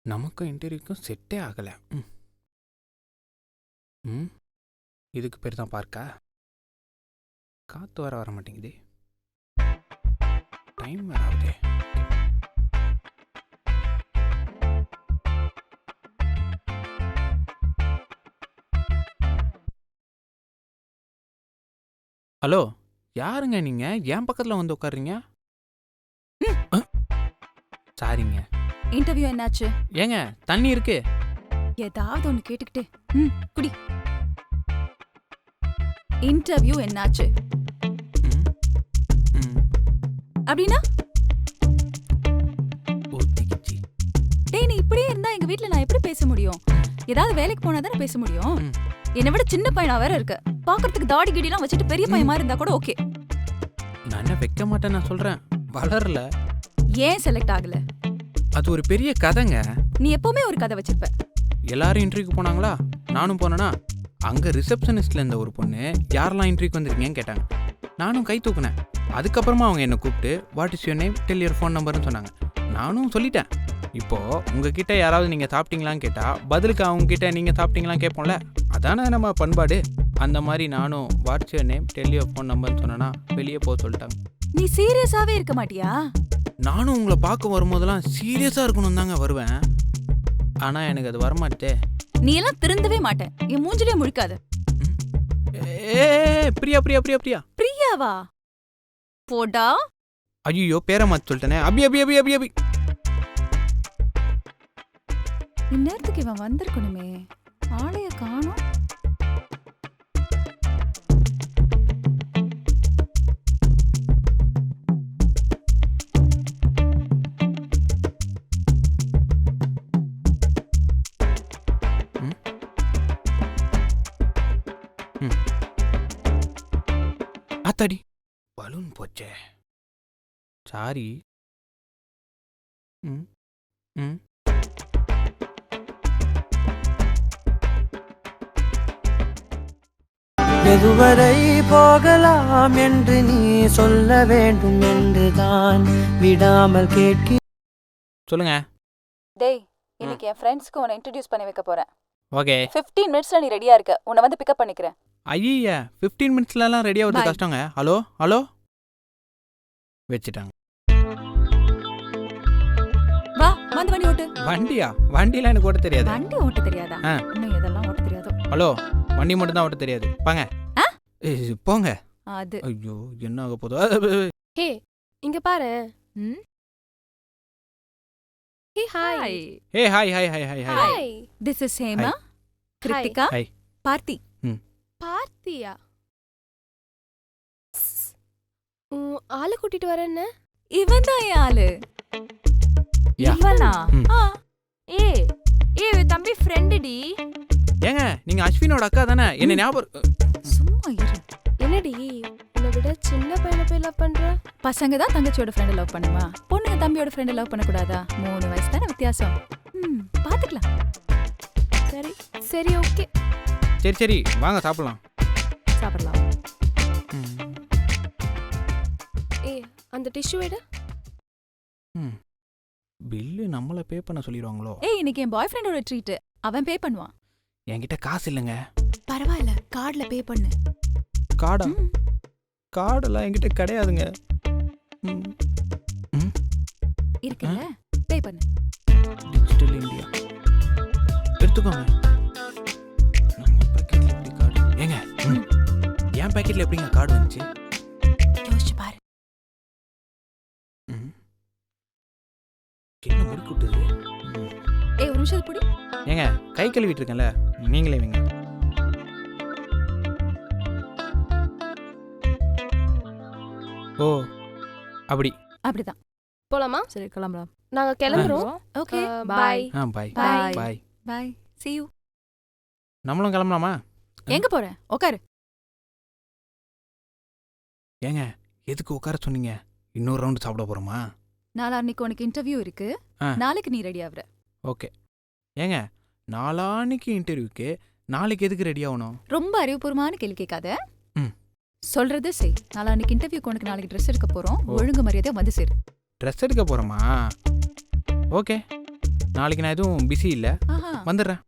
நமக்கும் இன்டர்வியூக்கும் செட்டே ஆகலை. ம் இதுக்கு பேர் தான் பார்க்கா? காற்று வர மாட்டேங்குது. டைம் வேற ஆகுதே. ஹலோ, யாருங்க நீங்க? என் பக்கத்தில் வந்து உட்காருங்க. சாரிங்க. இன்டர்வியூ என்னாச்சு? ஏங்க தண்ணி இருக்கு. ஏதாவது ஒன்று கேட்டுக்கிட்டே குடி. இன்டர்வியூ என்னாச்சு ம், ம், அப்படின்னா? ஊத்திக்கிச்சு. டேய், நீ இப்படியே இருந்தா எங்க வீட்ல நான் எப்படி பேச முடியும்? ஏதாவது வேலைக்கு போனா தானே பேச முடியும். ம். என்னை விட சின்ன பையனா வேற இருக்க. பாக்குறதுக்கு தாடி கிடிலாம் வச்சுட்டு பெரிய பையன் மாதிரி இருந்தா கூட ஓகே. நான் என்ன வைக்க மாட்டேன், நான் சொல்றேன். வளரல. ஏன் செலக்ட் ஆகல? அது ஒரு பெரிய கதைங்க. நீ எப்பவுமே ஒரு கதை வச்சிருப்ப. எல்லாரும் இன்டர்வியூக்கு போனாங்களா, நானும் போனேன்னா அங்கே ரிசப்ஷனிஸ்ட்ல இருந்த ஒரு பொண்ணு யாரெல்லாம் இன்டர்வியூக்கு வந்திருக்கீங்கன்னு கேட்டாங்க. நானும் கை தூக்குனேன். அதுக்கப்புறமா அவங்க என்னை கூப்பிட்டு what is your name, tell your phone நம்பர்னு சொன்னாங்க. நானும் சொல்லிட்டேன். இப்போது உங்ககிட்ட யாராவது நீங்கள் சாப்பிட்டீங்களான்னு கேட்டால் பதிலுக்கு அவங்ககிட்ட நீங்கள் சாப்பிட்டீங்களான்னு கேட்போம்ல, அதானே நம்ம பண்பாடு. அந்த மாதிரி நானும் what's your name, tell your phone நம்பர்னு சொன்னேன்னா வெளியே போக சொல்லிட்டாங்க. நீ சீரியஸாவே இருக்க மாட்டியா? நானும் உங்களை பார்க்க வரும்போதெல்லாம் சீரியஸாக இருக்கணும் தாங்க வருவேன். ஆனால் எனக்கு அது வரமாட்டே. நீ எல்லாம் திருந்தவே மாட்டேன். என் மூஞ்சிலே முழிக்காத. ஏ பிரியா பிரியா பிரியா பிரியா பிரியாவா? போடா. ஐயோ, பேரை மாற்றி சொல்லிட்டேனே. அபி அபி அபி அபி அபி. இந்நேரத்துக்கு இவன் வந்திருக்கணுமே, ஆளைய காணோம். ஆத்தாடி, பலூன் போச்சே. சாரி. ம் ம் எதுவரை போகலாம் என்று நீ சொல்ல வேண்டும் என்றுதான் விடாமல் கேட்க. சொல்லுங்க. டேய், இன்னைக்கு என் ஃப்ரெண்ட்ஸ்க்கு உன்னை இன்ட்ரடியூஸ் பண்ணி வைக்க போறேன். ஓகே. 15 மினிட்ஸ்ல நீ ரெடியா இருக்க. உன்னை வந்து பிக்கப் பண்ணிக்கிறேன். ஐயா, 15 மினிட்ஸ்லாம் ரெடி ஆகுறது Bye. கஷ்டங்க. ஹலோ ஹலோ வச்சுட்டாங்க. வா, வந்து வண்டி ஓட்டு. வண்டியா? வண்டிலாம் எனக்கு ஓட்ட தெரியாது. வண்டி ஓட்ட தெரியாதா? ஆ. இன்னும் எதெல்லாம் ஓட்ட தெரியாதோ. ஹலோ, வண்டி மட்டும் தான் ஓட்ட தெரியாது. பாங்க. ஆ? போங்க. அது ஐயோ, என்ன ஆக போதோ. ஹே, இங்க பாரு. ம் hey, hi. Hey hi hi hi hi hi. Hi. This is Hema, Krithika, hi. Parthi. பார்த்தியா? ஆளு கூட்டிட்டு வரேன்னு. இவன் தான் என் ஆளு. யா. இவனா? ம். ஆ. ஏ தம்பி ஃப்ரெண்டு டி. ஏங்க, நீங்க அஸ்வினோட அக்கா தானே? என்ன ஞாபகம். சும்மா இரு. என்னடி உன்னை விட சின்ன பையனை போய் லவ் பண்ற? பசங்க தான் தங்கச்சியோட ஃப்ரெண்ட் லவ் பண்ணுமா? பொண்ணுங்க தம்பியோட ஃப்ரெண்ட் லவ் பண்ணக்கூடாதா? 3 வயசு தானே வித்தியாசம். பாத்துக்கலாம். சரி சரி, ஓகே. சரி சரி, வாங்க சாப்பிடலாம். சாப்பிடலாம். ஏ, அந்த டிஷ்யூ எடு. பில்லு நம்மள பே பண்ண சொல்லிடுவாங்களோ? ஏய், இன்னைக்கு என் பாய் ஃப்ரெண்டோட ட்ரீட். அவன் பே பண்ணுவான். என்கிட்ட காசு இல்லைங்க. பரவாயில்ல, கார்டுல பே பண்ணு. கார்டா? கார்டெல்லாம் என்கிட்ட கிடையாதுங்க. இருக்குல்ல, பே பண்ணு. டிஜிட்டல் இந்தியா எடுத்துக்கோங்க. நம்ம பாக்கெட்ல எப்படி கார்டு? ஏங்க, என் பாக்கெட்ல எப்படிங்க கார்டு வந்துச்சு? யோசிச்சு பாரு. என்ன முடிக்குட்டுது? ஏய், ஒரு நிமிஷம் புடி. ஏங்க, கை கழுவிட்டு இருக்கேன்ல, நீங்களே வைங்க. ஓ, அப்படி. அப்படிதான். போலாமா? சரி, கிளம்பலாம். நாங்க கிளம்புறோம். Okay, bye. Bye Bye. Bye. Bye. see you. நம்மளும் கிளம்பலாமா? எங்க போற? உட்காரு. ஏங்க, எதுக்கு உட்கார சொன்னீங்க? இன்னொரு ரவுண்டு சாப்பிட போறோமா? நாளைக்கு உனக்கு இன்டர்வியூ இருக்கு. ஆ. நாளைக்கு நீ ரெடி ஆகுற. ஓகே. ஏங்க, நாளான்னைக்கு இன்டர்வியூக்கு நாளைக்கு எதுக்கு ரெடி ஆகணும்? ரொம்ப அறிவுபூர்வமான கேள்வி கேட்காத. ம். சொல்றது செய். நாளைக்கு இன்டர்வியூக்கு உனக்கு நாளைக்கு ட்ரெஸ் எடுக்க போறோம். ஓ. ஒழுங்கு மரியாதையா வந்து சேரு. ட்ரெஸ் எடுக்க போறோமா? ஓகே. நாளைக்கு நான் எதுவும் பிஸி இல்லை, ஆஹா வந்துடுறேன்.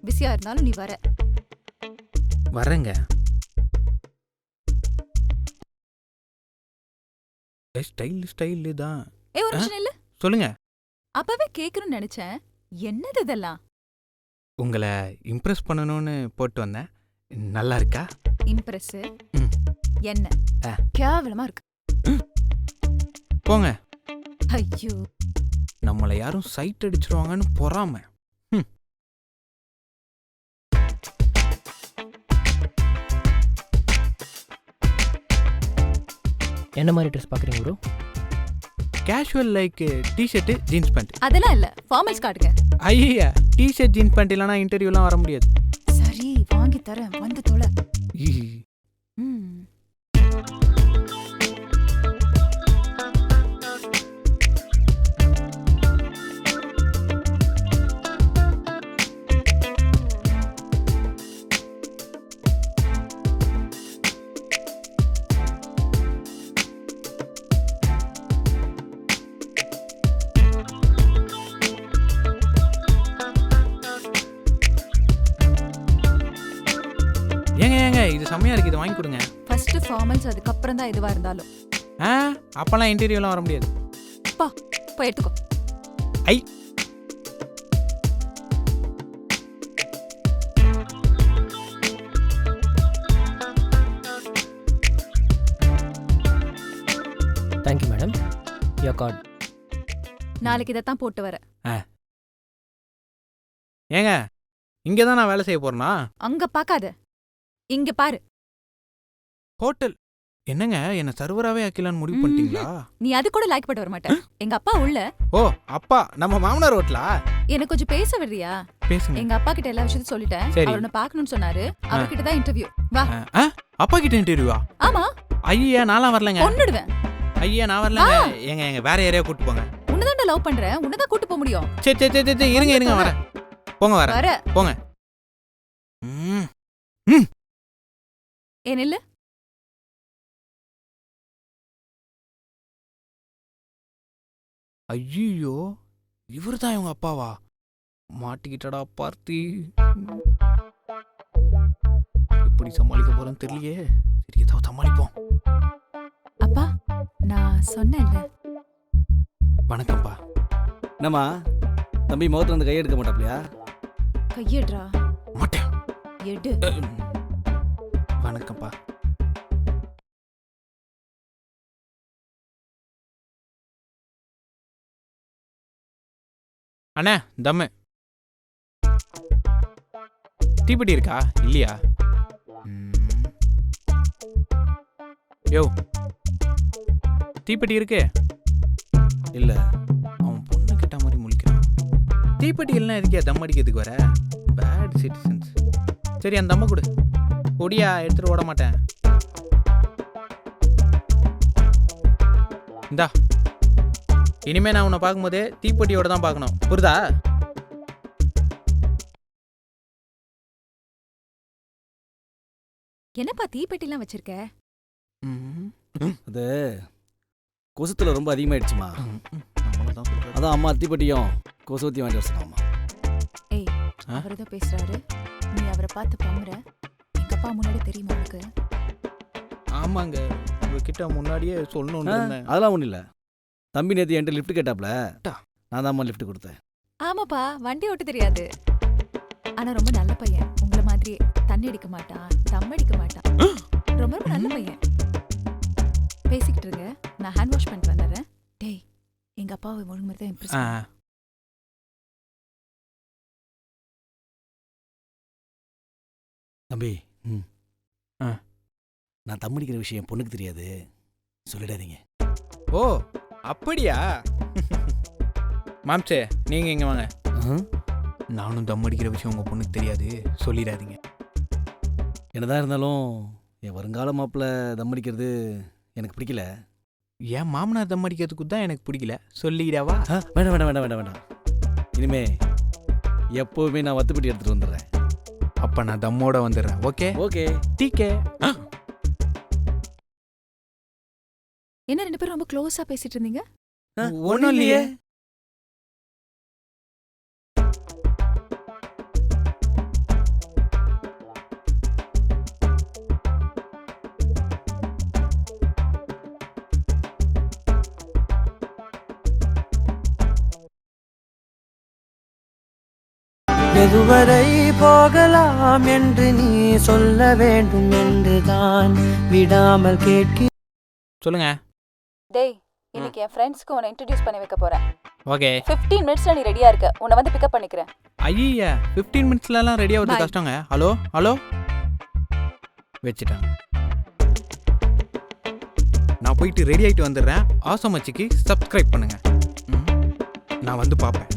பிஸியா இருந்தாலும் நீ வர. வரேங்க. ஸ்டைலு தான். ஏய் ஒரு நிமிஷம் இல்ல. சொல்லுங்க. அப்பவே கேட்கணும்னு நினைச்சேன். என்னது இதெல்லாம்? உங்களை இம்ப்ரெஸ் பண்ணணும்னு போட்டு வந்தேன். நல்லா இருக்கா? இம்ப்ரெஸ் ம். என்ன கேவலமா இருக்கு. போங்க. ஐயோ நம்மளை யாரும் சைட் அடிச்சிருவாங்கன்னு பொறாம. என்ன மாதிரி ட்ரெஸ் பார்க்குறீங்க bro? Casual like t-shirt jeans pant. அதெல்லாம் இல்ல, ஃபார்மல்ஸ் காட்டுங்க. ஐயா, டிஷர்ட் ஜீன்ஸ் பேண்ட் இல்லைனா இன்டர்வியூலாம் வர முடியாது. சரி வாங்கி தரேன், வந்து தொலை. ஈ. ம். ஏங்க இது செம்மையா இருக்கு, இது வாங்கி கொடுங்க. ஃபர்ஸ்ட் ஃபார்மல்ஸ், அதுக்கப்புறம் தான் எதுவா இருந்தாலும். அப்பெல்லாம் இன்டர்வியூலாம் வர முடியாது. போய் எடுத்துக்கோ. ஐ. Thank you madam. Your card. நாளைக்கு இதைத்தான் போட்டு வர. ஏங்க இங்கே தான் நான் வேலை செய்ய போறேனா? அங்க பார்க்காத, இங்க பாரு. ஹோட்டல். என்னங்க என்ன சர்வராகவே ஆக்கலான்னு முடிவு பண்ணிட்டீங்களா? நீ அது கூட லைக் பண்ண வர மாட்டேன். எங்க அப்பா உள்ள. ஓ அப்பா, நம்ம மாமனார் ஹோட்டலா? எனக்கு கொஞ்சம் பேச விடுறியா? பேசுங்க. எங்க அப்பா கிட்ட எல்லா விஷயத்தையும் சொல்லிட்டேன். சரி. அவர் உன்னை பார்க்கணும்னு சொன்னாரு. அவர்கிட்ட தான் இன்டர்வியூ. வா. அப்பா கிட்ட இன்டர்வியூவா? ஆமா. ஐயா நான்லாம் வரலங்க. கொன்னுடுவேன். ஐயா நான் வரலங்க. ஏங்க வேற ஏரியா கூட்டு போங்க. உன்னதான்டா லவ் பண்றேன், உன்னதான் கூட்டு போக முடியும். சரி இருங்க வரேன். போங்க வர. போங்க. ஏன் இல்ல? ஐயோ இவரு தான் இவங்க அப்பாவா? மாட்டிக்கிட்டடா பார்த்தி. எப்படி சமாளிக்க போறேன்னு தெரியலையே. சரி ஏதாவது சமாளிப்போம். அப்பா நான் சொன்னேன்ல. வணக்கம்ப்பா. என்னம்மா தம்பி முகத்துல வந்து கையெடுக்க மாட்டாப்லையா? கையேடுறா. மாட்டேன். எடு. வணக்கம்ப்பா. அண்ணா தம்மு. தீப்பெட்டி இருக்கா? இல்லையா? யோ தீப்பெட்டி இருக்கு? இல்ல. அவன் பொண்ணு கிட்ட மாதிரி முழிக்கிறான். தீப்பெட்டி எல்லாம் எதுக்கே தம் அடிக்கிறதுக்கு வர? Bad citizens. சரி அந்த தம்ம கொடு. கொடியா, எடுத்துட்டு ஓட மாட்டேன். இந்தா, இனிமே நான் உன்னை பார்க்கும்போதே தீப்பெட்டியோட தான் பார்க்கணும், புரியுதா? என்னப்பா தீப்பெட்டிலாம் வச்சிருக்க? அது கொசுத்துல ரொம்ப அதிகமாயிடுச்சுமா. அதான் அம்மா தீப்பெட்டியும் கொசுவத்தையும் வாங்கிட்டு வர சொன்னாம்மா. ஏய் அவர்தான் பேசுறாரு, நீ அவரை பார்த்து பம்புற. எங்க அப்பா முன்னாடி தெரியுமா உனக்கு? ஆமாங்க, உங்ககிட்ட முன்னாடியே சொல்லணும்னு இருந்தேன். அதெல்லாம் ஒன்றும் இல்லை. தம்பி நேற்று என்கிட்ட லிஃப்ட் கேட்டாப்ல, நான் தான் லிஃப்ட் கொடுத்தேன். ஆமாப்பா, வண்டி ஓட்ட தெரியாது. ஆனா ரொம்ப நல்ல பையன். உங்களை மாதிரியே தண்ணி அடிக்க மாட்டான், தம் அடிக்க மாட்டான். ரொம்ப ரொம்ப நல்ல பையன். பேசிக்கிட்டு இருங்க, நான் ஹேண்ட் வாஷ் பண்ணிட்டு வந்துடுறேன். டேய் எங்க அப்பாவை ஒழுங்கு மாதிரி தான் இம்ப்ரெஸ் பண்ணு. தம்பி நான் தம் அடிக்கிற விஷயம் பொண்ணுக்கு தெரியாது, சொல்லிடாதீங்க. ஓ அப்படியா? மாம்சே நீங்க இங்க வாங்க. நானும் தம் அடிக்கிற விஷயம் உங்க பொண்ணுக்கு தெரியாது, சொல்லிடாதீங்க. என்னதான் இருந்தாலும் என் வருங்கால மாப்பிள்ள தம் அடிக்கிறது எனக்கு பிடிக்கல. என் மாமனார் தம் அடிக்கிறதுக்கு தான் எனக்கு பிடிக்கல, சொல்லிடாவா? வேண்டாம் வேண்டாம் வேண்டாம் வேண்டாம் வேண்டாம். இனிமே எப்போவுமே நான் வத்துப்பட்டி எடுத்துட்டு வந்துடுறேன். அப்ப நான் தம்மோட வந்துடுறேன். ஓகே ஓகே டீக்கே. என்ன ரெண்டு பேரும் ரொம்ப க்ளோஸா பேசிட்டு இருந்தீங்க? ஒன்றும் இல்லையே. எதுவரை போகலாம் என்று நீ சொல்ல வேண்டும் என்றுதான் விடாமல் கேட்கிறேன். சொல்லுங்க. டேய் இன்னைக்கு என் ஃப்ரெண்ட்ஸ்க்கு உன்னை இன்ட்ரடியூஸ் பண்ணி வைக்க போறேன். ஓகே. 15 மினிட்ஸ்ல நீ ரெடியா இருக்க. உன்னை வந்து பிக்கப் பண்ணிக்கிறேன். ஐயா 15 மினிட்ஸ்லலாம் ரெடி ஆகுறது Bye. கஷ்டங்க. ஹலோ ஹலோ வச்சுட்டாங்க. நான் போயிட்டு ரெடி ஆகிட்டு வந்துடுறேன். ஆசமச்சிக்கு சப்ஸ்கிரைப் பண்ணுங்க. நான் வந்து பார்ப்பேன்.